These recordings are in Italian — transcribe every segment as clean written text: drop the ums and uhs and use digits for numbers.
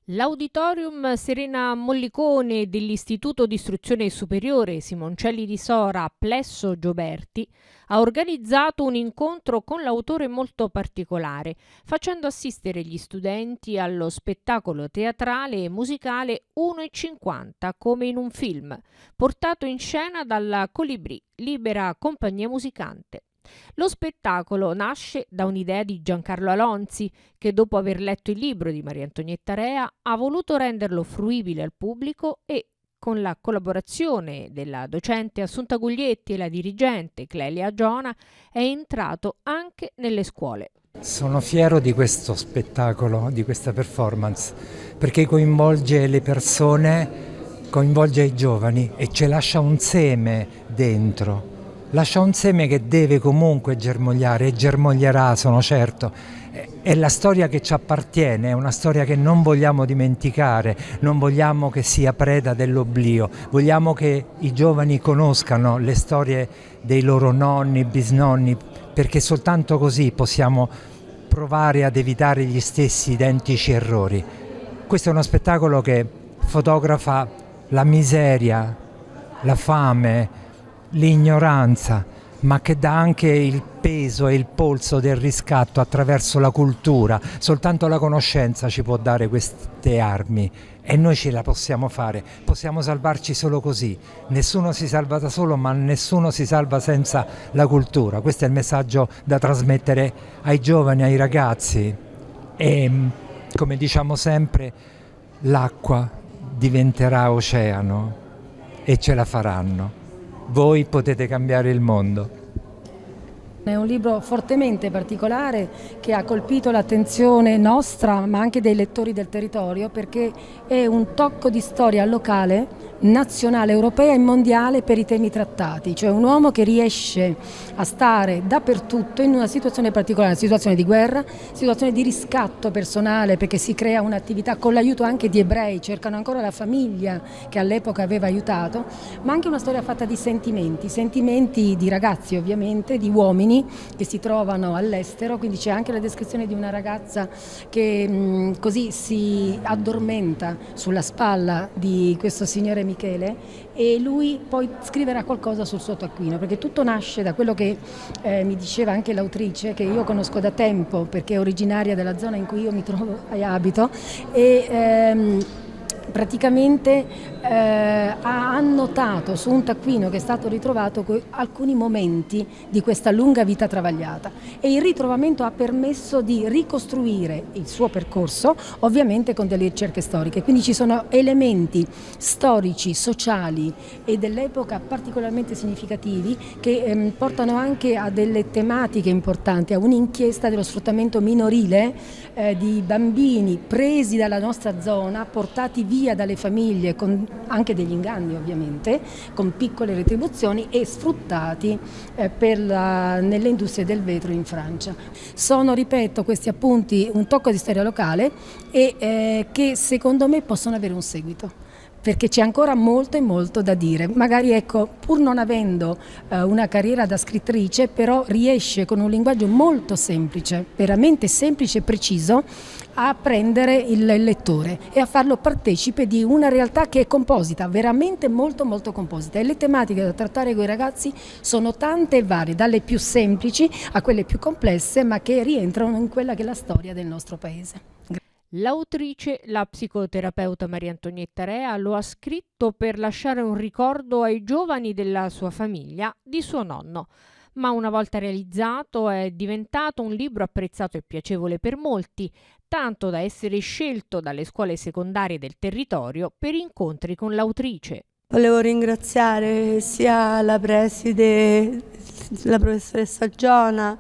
L'Auditorium Serena Mollicone dell'Istituto di Istruzione Superiore Simoncelli di Sora Plesso Gioberti ha organizzato un incontro con l'autore molto particolare, facendo assistere gli studenti allo spettacolo teatrale e musicale 1,50 come in un film, portato in scena dalla Colibrì, libera compagnia musicante. Lo spettacolo nasce da un'idea di Giancarlo Alonzi, che dopo aver letto il libro di Maria Antonietta Rea ha voluto renderlo fruibile al pubblico e, con la collaborazione della docente Assunta Guglietti e la dirigente Clelia Giona, è entrato anche nelle scuole. Sono fiero di questo spettacolo, di questa performance, perché coinvolge le persone, coinvolge i giovani e ci lascia un seme dentro. Lascia un seme che deve comunque germogliare e germoglierà, sono certo. È la storia che ci appartiene, è una storia che non vogliamo dimenticare, non vogliamo che sia preda dell'oblio, vogliamo che i giovani conoscano le storie dei loro nonni, bisnonni, perché soltanto così possiamo provare ad evitare gli stessi identici errori. Questo è uno spettacolo che fotografa la miseria, la fame, l'ignoranza, ma che dà anche il peso e il polso del riscatto attraverso la cultura. Soltanto la conoscenza ci può dare queste armi e noi ce la possiamo fare, possiamo salvarci solo così. Nessuno si salva da solo, ma nessuno si salva senza la cultura. Questo è il messaggio da trasmettere ai giovani, ai ragazzi e, come diciamo sempre, l'acqua diventerà oceano e ce la faranno. Voi potete cambiare il mondo. È un libro fortemente particolare che ha colpito l'attenzione nostra ma anche dei lettori del territorio, perché è un tocco di storia locale, nazionale, europea e mondiale per i temi trattati, cioè un uomo che riesce a stare dappertutto in una situazione particolare, situazione di guerra, situazione di riscatto personale, perché si crea un'attività con l'aiuto anche di ebrei, cercano ancora la famiglia che all'epoca aveva aiutato, ma anche una storia fatta di sentimenti di ragazzi ovviamente, di uomini che si trovano all'estero, quindi c'è anche la descrizione di una ragazza che così si addormenta sulla spalla di questo signore Michele e lui poi scriverà qualcosa sul suo taccuino, perché tutto nasce da quello che mi diceva anche l'autrice, che io conosco da tempo perché è originaria della zona in cui io mi trovo e abito e praticamente ha annotato su un taccuino che è stato ritrovato alcuni momenti di questa lunga vita travagliata e il ritrovamento ha permesso di ricostruire il suo percorso, ovviamente con delle ricerche storiche, quindi ci sono elementi storici, sociali e dell'epoca particolarmente significativi che portano anche a delle tematiche importanti, a un'inchiesta dello sfruttamento minorile di bambini presi dalla nostra zona, portati via dalle famiglie con anche degli inganni ovviamente, con piccole retribuzioni e sfruttati nelle industrie del vetro in Francia. Sono, ripeto, questi appunti un tocco di storia locale e che secondo me possono avere un seguito, perché c'è ancora molto e molto da dire. Magari ecco, pur non avendo una carriera da scrittrice, però riesce con un linguaggio molto semplice, veramente semplice e preciso, a prendere il lettore e a farlo partecipe di una realtà che è composita, veramente molto molto composita, e le tematiche da trattare con i ragazzi sono tante e varie, dalle più semplici a quelle più complesse, ma che rientrano in quella che è la storia del nostro paese. L'autrice, la psicoterapeuta Maria Antonietta Rea, lo ha scritto per lasciare un ricordo ai giovani della sua famiglia di suo nonno, ma una volta realizzato è diventato un libro apprezzato e piacevole per molti, tanto da essere scelto dalle scuole secondarie del territorio per incontri con l'autrice. Volevo ringraziare sia la preside, la professoressa Giona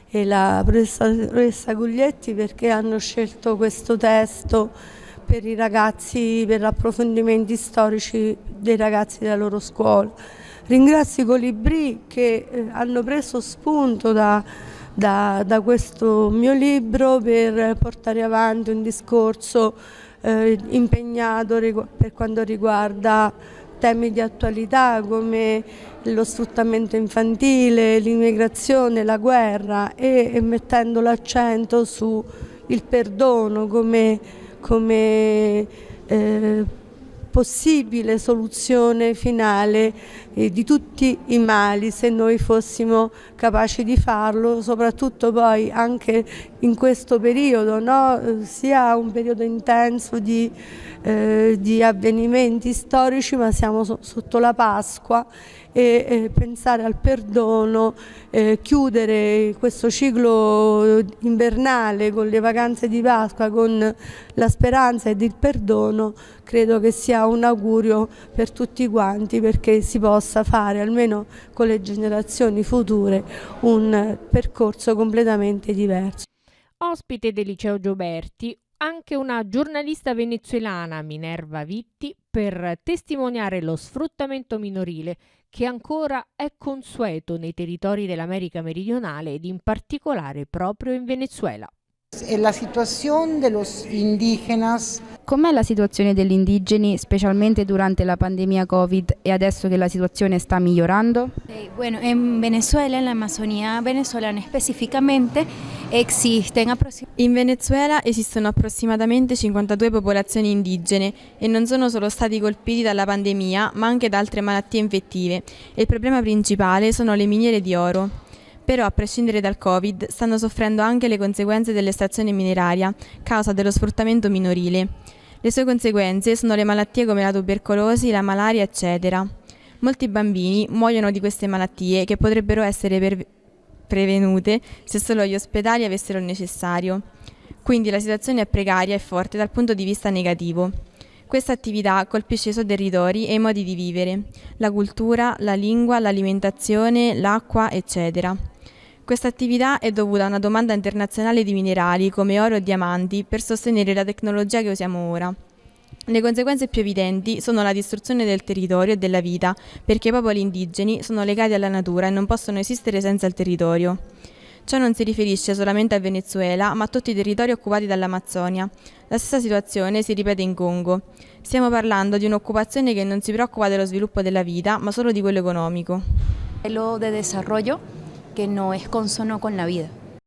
e la professoressa Guglietti, perché hanno scelto questo testo per i ragazzi, per approfondimenti storici dei ragazzi della loro scuola. Ringrazio i Colibrì che hanno preso spunto da questo mio libro per portare avanti un discorso impegnato per quanto riguarda temi di attualità come lo sfruttamento infantile, l'immigrazione, la guerra e mettendo l'accento sul perdono come come possibile soluzione finale di tutti i mali, se noi fossimo capaci di farlo, soprattutto poi anche in questo periodo, no? Sia un periodo intenso di avvenimenti storici, ma siamo sotto la Pasqua e pensare al perdono, chiudere questo ciclo invernale con le vacanze di Pasqua, con la speranza ed il perdono, credo che sia un augurio per tutti quanti, perché si possa fare, almeno con le generazioni future, un percorso completamente diverso. Ospite del Liceo Gioberti, anche una giornalista venezuelana, Minerva Vitti, per testimoniare lo sfruttamento minorile che ancora è consueto nei territori dell'America meridionale ed in particolare proprio in Venezuela. La situazione de los indígenas. Com'è la situazione degli indigeni, specialmente durante la pandemia Covid e adesso che la situazione sta migliorando? Bueno, en Venezuela, en la Amazonía venezolana específicamente, In Venezuela esistono approssimatamente 52 popolazioni indigene e non sono solo stati colpiti dalla pandemia, ma anche da altre malattie infettive. E il problema principale sono le miniere di oro. Però, a prescindere dal Covid, stanno soffrendo anche le conseguenze dell'estrazione mineraria, causa dello sfruttamento minorile. Le sue conseguenze sono le malattie come la tubercolosi, la malaria, eccetera. Molti bambini muoiono di queste malattie che potrebbero essere prevenute se solo gli ospedali avessero il necessario. Quindi la situazione è precaria e forte dal punto di vista negativo. Questa attività colpisce i suoi territori e i modi di vivere, la cultura, la lingua, l'alimentazione, l'acqua, eccetera. Questa attività è dovuta a una domanda internazionale di minerali come oro e diamanti per sostenere la tecnologia che usiamo ora. Le conseguenze più evidenti sono la distruzione del territorio e della vita, perché i popoli indigeni sono legati alla natura e non possono esistere senza il territorio. Ciò non si riferisce solamente al Venezuela, ma a tutti i territori occupati dall'Amazzonia. La stessa situazione si ripete in Congo. Stiamo parlando di un'occupazione che non si preoccupa dello sviluppo della vita, ma solo di quello economico. modelo de desarrollo que no es consono con la vida.